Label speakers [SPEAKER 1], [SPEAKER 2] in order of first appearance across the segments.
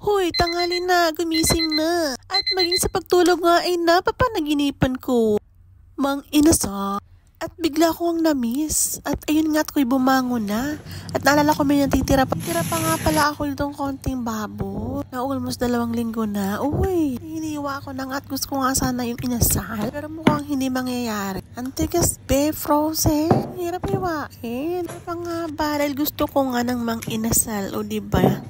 [SPEAKER 1] Hoy, tanghali na, gumising na. At maging sa pagtulog nga ay napapanaginipan ko. Mang inasa. At bigla ko ang na-miss. At ayun nga at ko'y bumangon na. At naalala ko may natitira pa. Tira pa nga pala ako itong konting babo. Na almost 2 linggo na. Uy, hiniwa ako na nga at gusto ko nga sana yung inasal. Pero mukhang hindi mangyayari. Antigas be, frozen. Hirap hiwain. Pero pa nga ba, dahil gusto ko nga ng mang inasal. O diba?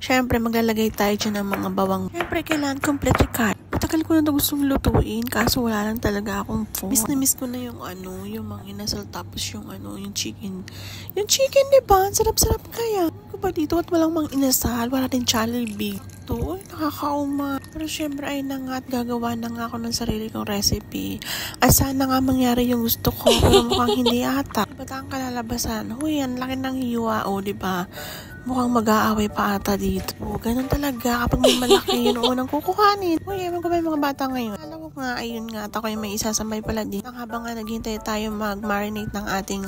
[SPEAKER 1] Siyempre, maglalagay tayo dyan ng mga bawang. Siyempre, kailangan complete card. Matagal ko na ito gustong lutuin, kaso wala lang talaga akong phone. Miss na miss ko na yung yung mga inasal, tapos yung yung chicken. Yung chicken, diba? Sarap-sarap kaya. Ko ba dito at walang mang inasal? Wala din Jollibee. Ito, nakakauma. Pero syempre, ay na nga at gagawa na nga ako ng sarili kong recipe. Ay, sana nga mangyari yung gusto ko, pero mukhang hindi ata. Ba't ang kalalabasan? Huy, ang laki ng hiwa, diba? Mukhang mag-aaway pa ata dito. Ganun talaga. Kapag may malaki, yun unang kukuhanin. Uy, ewan ko ba yung mga bata ngayon? Alam ko nga, ayun nga, at ako yung may isasambay pala din. Habang nga naghintay tayo mag-marinate ng ating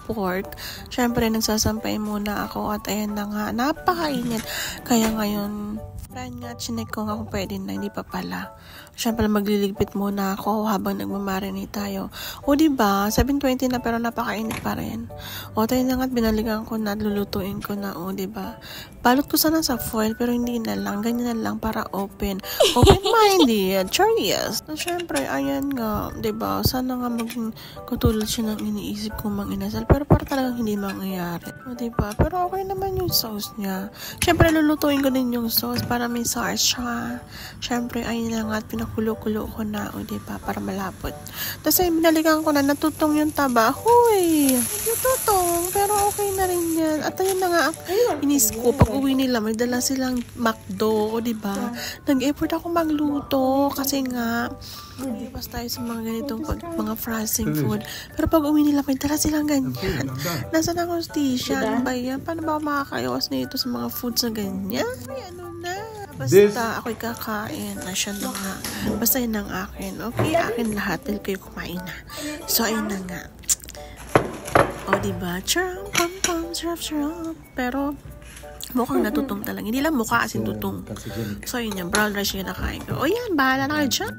[SPEAKER 1] pork, syempre nagsasampay muna ako at ayan na nga, napakainit. Kaya ngayon, nga, chinek ko nga kung pwede na, hindi pa pala. Siyempre, magliligpit muna ako habang nagmamarinate tayo. O, diba? 7:20 na pero napakainit pa rin. O, tayo na nga, binaligan ko na, lulutuin ko na, diba? Balot ko sana sa foil pero hindi na lang. Ganyan na lang para open. Open-minded. Curious. So, siyempre, ayan nga, diba? Sana nga maging katulad siya ng iniisip ko mang inasal. Pero para talagang hindi mangyayari. O, diba? Pero okay naman yung sauce niya. Siyempre, lulutuin ko din yung sauce para may sauce siya. Siyempre, ayun na nga at pinakulo-kulo ko na, diba? Para malapot. Tapos ay binalikan ko na, natutong yung taba. Huy! Natutong. Pero okay na rin yan. At ayun na nga, inis ko, pag uwi nila, may dala silang McDo, diba? Nag-effort ako magluto kasi nga, pas tayo sa mga ganitong mga frozen food. Pero pag uwi nila, may dala silang ganyan. Nasa na hostisya? Ano ba yan? Paano ba ako makakayawas na ito sa mga foods na ganyan? Ay, ano na? Basta ako'y kakain na siya na nga. Basta yun ang akin. Okay, akin lahat dahil kayo kumain na. So, ayun na nga. Diba? Charap, pam, pam, charap, charap. Pero, mukhang natutong talaga. Hindi lang mukha as in tutong. So, yun yan. Brown rice yung nakain ko. O yan, bahala na kayo dyan.